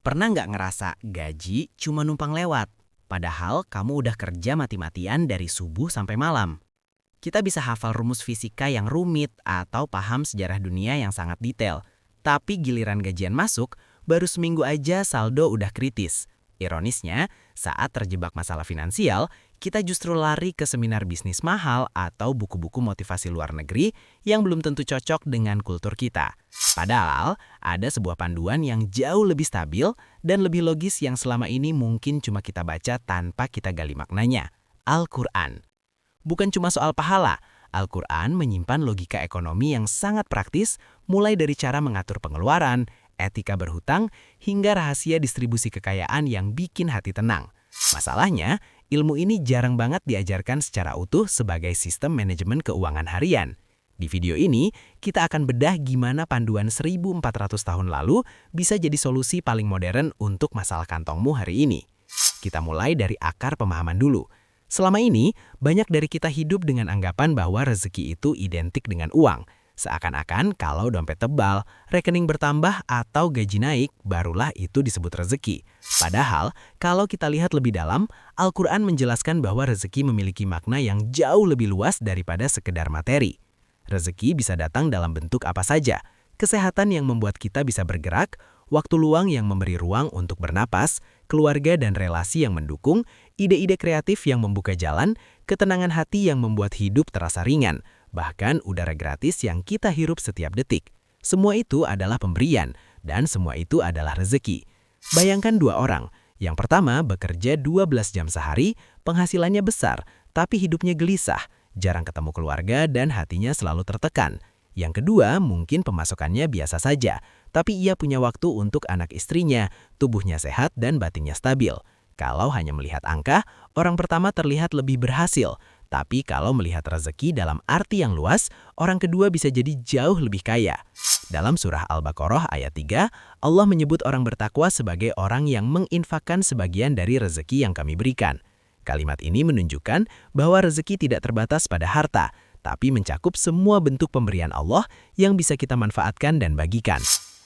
Pernah nggak ngerasa gaji cuma numpang lewat? Padahal kamu udah kerja mati-matian dari subuh sampai malam. Kita bisa hafal rumus fisika yang rumit atau paham sejarah dunia yang sangat detail. Tapi giliran gajian masuk, baru seminggu aja saldo udah kritis. Ironisnya, saat terjebak masalah finansial, kita justru lari ke seminar bisnis mahal atau buku-buku motivasi luar negeri yang belum tentu cocok dengan kultur kita. Padahal, ada sebuah panduan yang jauh lebih stabil dan lebih logis yang selama ini mungkin cuma kita baca tanpa kita gali maknanya. Al-Quran. Bukan cuma soal pahala, Al-Quran menyimpan logika ekonomi yang sangat praktis, mulai dari cara mengatur pengeluaran, etika berhutang, hingga rahasia distribusi kekayaan yang bikin hati tenang. Masalahnya, ilmu ini jarang banget diajarkan secara utuh sebagai sistem manajemen keuangan harian. Di video ini, kita akan bedah gimana panduan 1400 tahun lalu bisa jadi solusi paling modern untuk masalah kantongmu hari ini. Kita mulai dari akar pemahaman dulu. Selama ini, banyak dari kita hidup dengan anggapan bahwa rezeki itu identik dengan uang. Seakan-akan kalau dompet tebal, rekening bertambah atau gaji naik, barulah itu disebut rezeki. Padahal, kalau kita lihat lebih dalam, Al-Quran menjelaskan bahwa rezeki memiliki makna yang jauh lebih luas daripada sekedar materi. Rezeki bisa datang dalam bentuk apa saja. Kesehatan yang membuat kita bisa bergerak, waktu luang yang memberi ruang untuk bernapas, keluarga dan relasi yang mendukung, ide-ide kreatif yang membuka jalan, ketenangan hati yang membuat hidup terasa ringan, bahkan udara gratis yang kita hirup setiap detik. Semua itu adalah pemberian, dan semua itu adalah rezeki. Bayangkan dua orang. Yang pertama bekerja 12 jam sehari, penghasilannya besar, tapi hidupnya gelisah, jarang ketemu keluarga dan hatinya selalu tertekan. Yang kedua mungkin pemasukannya biasa saja, tapi ia punya waktu untuk anak istrinya, tubuhnya sehat dan batinnya stabil. Kalau hanya melihat angka, orang pertama terlihat lebih berhasil. Tapi kalau melihat rezeki dalam arti yang luas, orang kedua bisa jadi jauh lebih kaya. Dalam surah Al-Baqarah ayat 3, Allah menyebut orang bertakwa sebagai orang yang menginfakkan sebagian dari rezeki yang kami berikan. Kalimat ini menunjukkan bahwa rezeki tidak terbatas pada harta, tapi mencakup semua bentuk pemberian Allah yang bisa kita manfaatkan dan bagikan.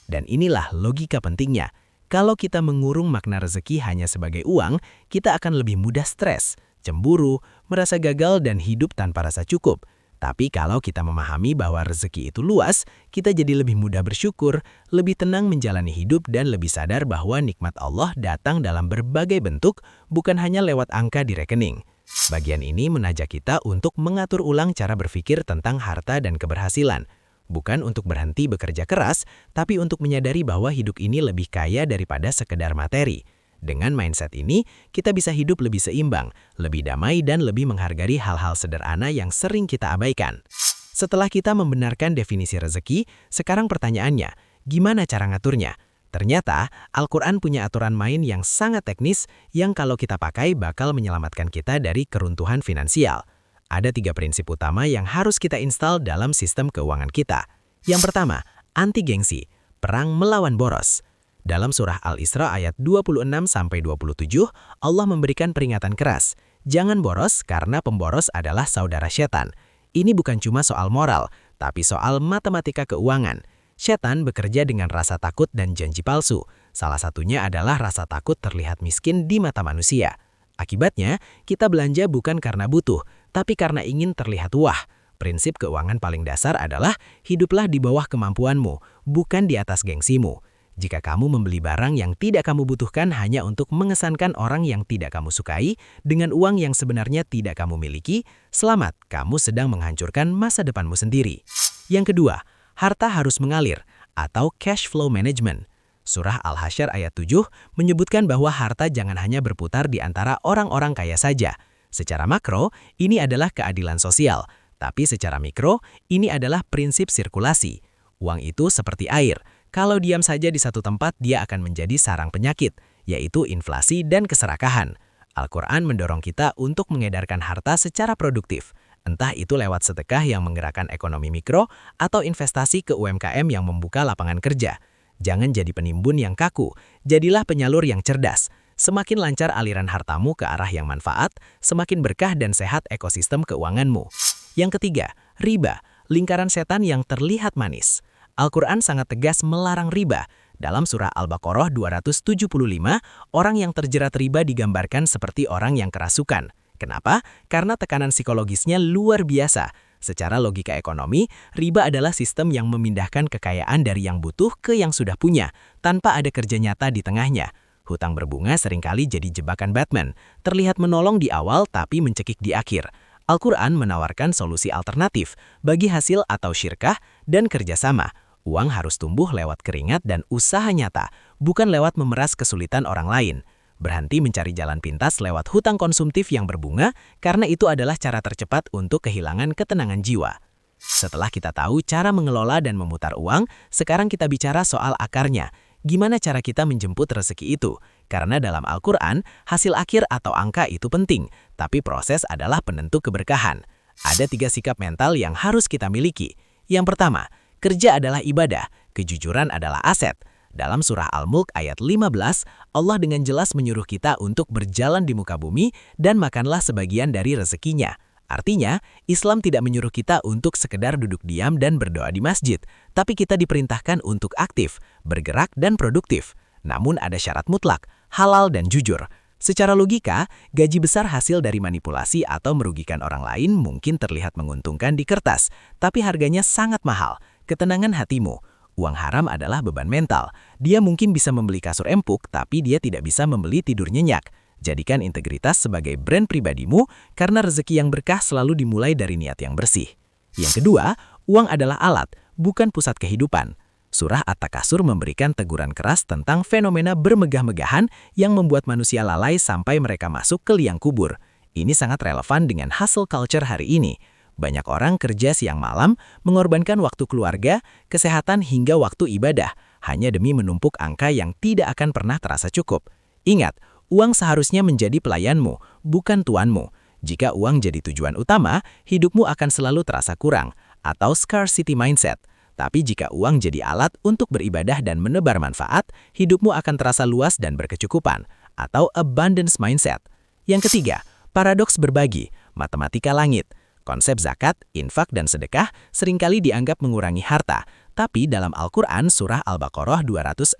Dan inilah logika pentingnya. Kalau kita mengurung makna rezeki hanya sebagai uang, kita akan lebih mudah stres, cemburu, merasa gagal dan hidup tanpa rasa cukup. Tapi kalau kita memahami bahwa rezeki itu luas, kita jadi lebih mudah bersyukur, lebih tenang menjalani hidup dan lebih sadar bahwa nikmat Allah datang dalam berbagai bentuk, bukan hanya lewat angka di rekening. Bagian ini mengajak kita untuk mengatur ulang cara berpikir tentang harta dan keberhasilan. Bukan untuk berhenti bekerja keras, tapi untuk menyadari bahwa hidup ini lebih kaya daripada sekedar materi. Dengan mindset ini, kita bisa hidup lebih seimbang, lebih damai dan lebih menghargai hal-hal sederhana yang sering kita abaikan. Setelah kita membenarkan definisi rezeki, sekarang pertanyaannya, gimana cara ngaturnya? Ternyata, Al-Quran punya aturan main yang sangat teknis yang kalau kita pakai bakal menyelamatkan kita dari keruntuhan finansial. Ada 3 prinsip utama yang harus kita install dalam sistem keuangan kita. Yang pertama, anti gengsi, perang melawan boros. Dalam surah Al-Isra ayat 26-27, Allah memberikan peringatan keras. Jangan boros karena pemboros adalah saudara setan. Ini bukan cuma soal moral, tapi soal matematika keuangan. Setan bekerja dengan rasa takut dan janji palsu. Salah satunya adalah rasa takut terlihat miskin di mata manusia. Akibatnya, kita belanja bukan karena butuh, tapi karena ingin terlihat wah. Prinsip keuangan paling dasar adalah hiduplah di bawah kemampuanmu, bukan di atas gengsimu. Jika kamu membeli barang yang tidak kamu butuhkan hanya untuk mengesankan orang yang tidak kamu sukai, dengan uang yang sebenarnya tidak kamu miliki, selamat, kamu sedang menghancurkan masa depanmu sendiri. Yang kedua, harta harus mengalir, atau cash flow management. Surah Al-Hasyr ayat 7 menyebutkan bahwa harta jangan hanya berputar di antara orang-orang kaya saja. Secara makro, ini adalah keadilan sosial. Tapi secara mikro, ini adalah prinsip sirkulasi. Uang itu seperti air. Kalau diam saja di satu tempat, dia akan menjadi sarang penyakit, yaitu inflasi dan keserakahan. Al-Quran mendorong kita untuk mengedarkan harta secara produktif. Entah itu lewat sedekah yang menggerakkan ekonomi mikro, atau investasi ke UMKM yang membuka lapangan kerja. Jangan jadi penimbun yang kaku, jadilah penyalur yang cerdas. Semakin lancar aliran hartamu ke arah yang manfaat, semakin berkah dan sehat ekosistem keuanganmu. Yang ketiga, riba, lingkaran setan yang terlihat manis. Al-Quran sangat tegas melarang riba. Dalam surah Al-Baqarah 275, orang yang terjerat riba digambarkan seperti orang yang kerasukan. Kenapa? Karena tekanan psikologisnya luar biasa. Secara logika ekonomi, riba adalah sistem yang memindahkan kekayaan dari yang butuh ke yang sudah punya, tanpa ada kerja nyata di tengahnya. Hutang berbunga seringkali jadi jebakan Batman, terlihat menolong di awal tapi mencekik di akhir. Al-Quran menawarkan solusi alternatif bagi hasil atau syirkah dan kerjasama. Uang harus tumbuh lewat keringat dan usaha nyata, bukan lewat memeras kesulitan orang lain. Berhenti mencari jalan pintas lewat hutang konsumtif yang berbunga, karena itu adalah cara tercepat untuk kehilangan ketenangan jiwa. Setelah kita tahu cara mengelola dan memutar uang, sekarang kita bicara soal akarnya. Gimana cara kita menjemput rezeki itu? Karena dalam Al-Quran, hasil akhir atau angka itu penting, tapi proses adalah penentu keberkahan. Ada 3 sikap mental yang harus kita miliki. Yang pertama, kerja adalah ibadah, kejujuran adalah aset. Dalam surah Al-Mulk ayat 15, Allah dengan jelas menyuruh kita untuk berjalan di muka bumi dan makanlah sebagian dari rezekinya. Artinya, Islam tidak menyuruh kita untuk sekedar duduk diam dan berdoa di masjid, tapi kita diperintahkan untuk aktif, bergerak dan produktif. Namun ada syarat mutlak, halal dan jujur. Secara logika, gaji besar hasil dari manipulasi atau merugikan orang lain mungkin terlihat menguntungkan di kertas, tapi harganya sangat mahal. Ketenangan hatimu. Uang haram adalah beban mental. Dia mungkin bisa membeli kasur empuk, tapi dia tidak bisa membeli tidur nyenyak. Jadikan integritas sebagai brand pribadimu, karena rezeki yang berkah selalu dimulai dari niat yang bersih. Yang kedua, uang adalah alat, bukan pusat kehidupan. Surah At-Takasur memberikan teguran keras tentang fenomena bermegah-megahan yang membuat manusia lalai sampai mereka masuk ke liang kubur. Ini sangat relevan dengan hustle culture hari ini. Banyak orang kerja siang malam, mengorbankan waktu keluarga, kesehatan hingga waktu ibadah, hanya demi menumpuk angka yang tidak akan pernah terasa cukup. Ingat, uang seharusnya menjadi pelayanmu, bukan tuanmu. Jika uang jadi tujuan utama, hidupmu akan selalu terasa kurang, atau scarcity mindset. Tapi jika uang jadi alat untuk beribadah dan menebar manfaat, hidupmu akan terasa luas dan berkecukupan, atau abundance mindset. Yang ketiga, paradoks berbagi, matematika langit. Konsep zakat, infak, dan sedekah seringkali dianggap mengurangi harta, tapi dalam Al-Quran surah Al-Baqarah 261,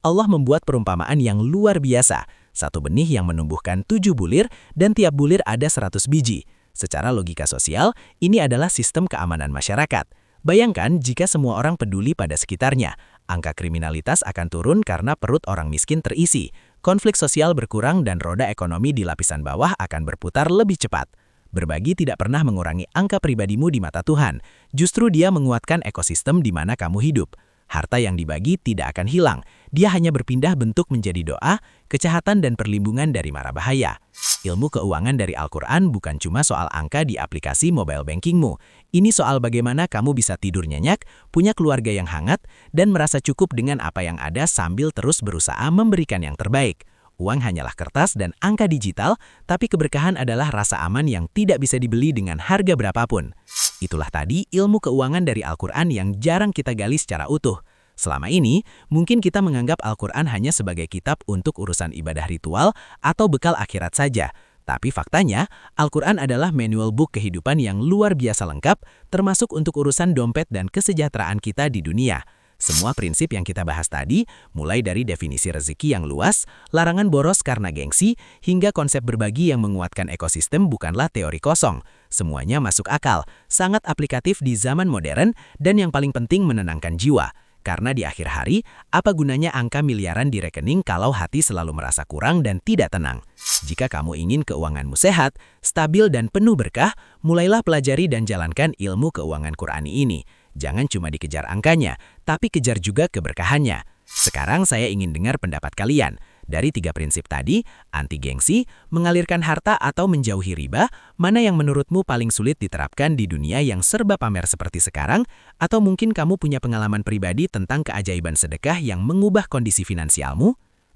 Allah membuat perumpamaan yang luar biasa. 1 benih yang menumbuhkan 7 bulir dan tiap bulir ada 100 biji. Secara logika sosial, ini adalah sistem keamanan masyarakat. Bayangkan jika semua orang peduli pada sekitarnya, angka kriminalitas akan turun karena perut orang miskin terisi, konflik sosial berkurang dan roda ekonomi di lapisan bawah akan berputar lebih cepat. Berbagi tidak pernah mengurangi angka pribadimu di mata Tuhan, justru dia menguatkan ekosistem di mana kamu hidup. Harta yang dibagi tidak akan hilang, dia hanya berpindah bentuk menjadi doa, kejahatan dan perlindungan dari mara bahaya. Ilmu keuangan dari Al-Quran bukan cuma soal angka di aplikasi mobile bankingmu. Ini soal bagaimana kamu bisa tidur nyenyak, punya keluarga yang hangat, dan merasa cukup dengan apa yang ada sambil terus berusaha memberikan yang terbaik. Uang hanyalah kertas dan angka digital, tapi keberkahan adalah rasa aman yang tidak bisa dibeli dengan harga berapapun. Itulah tadi ilmu keuangan dari Al-Quran yang jarang kita gali secara utuh. Selama ini, mungkin kita menganggap Al-Quran hanya sebagai kitab untuk urusan ibadah ritual atau bekal akhirat saja. Tapi faktanya, Al-Quran adalah manual book kehidupan yang luar biasa lengkap, termasuk untuk urusan dompet dan kesejahteraan kita di dunia. Semua prinsip yang kita bahas tadi, mulai dari definisi rezeki yang luas, larangan boros karena gengsi, hingga konsep berbagi yang menguatkan ekosistem bukanlah teori kosong. Semuanya masuk akal, sangat aplikatif di zaman modern, dan yang paling penting menenangkan jiwa. Karena di akhir hari, apa gunanya angka miliaran di rekening kalau hati selalu merasa kurang dan tidak tenang? Jika kamu ingin keuanganmu sehat, stabil dan penuh berkah, mulailah pelajari dan jalankan ilmu keuangan Qurani ini. Jangan cuma dikejar angkanya, tapi kejar juga keberkahannya. Sekarang saya ingin dengar pendapat kalian. Dari 3 prinsip tadi, anti gengsi, mengalirkan harta atau menjauhi riba, mana yang menurutmu paling sulit diterapkan di dunia yang serba pamer seperti sekarang? Atau mungkin kamu punya pengalaman pribadi tentang keajaiban sedekah yang mengubah kondisi finansialmu?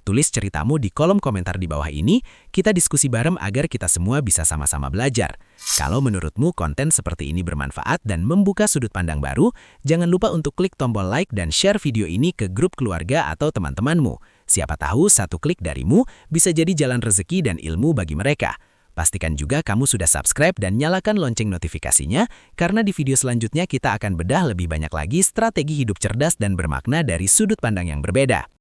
Tulis ceritamu di kolom komentar di bawah ini, kita diskusi bareng agar kita semua bisa sama-sama belajar. Kalau menurutmu konten seperti ini bermanfaat dan membuka sudut pandang baru, jangan lupa untuk klik tombol like dan share video ini ke grup keluarga atau teman-temanmu. Siapa tahu satu klik darimu bisa jadi jalan rezeki dan ilmu bagi mereka. Pastikan juga kamu sudah subscribe dan nyalakan lonceng notifikasinya, karena di video selanjutnya kita akan bedah lebih banyak lagi strategi hidup cerdas dan bermakna dari sudut pandang yang berbeda.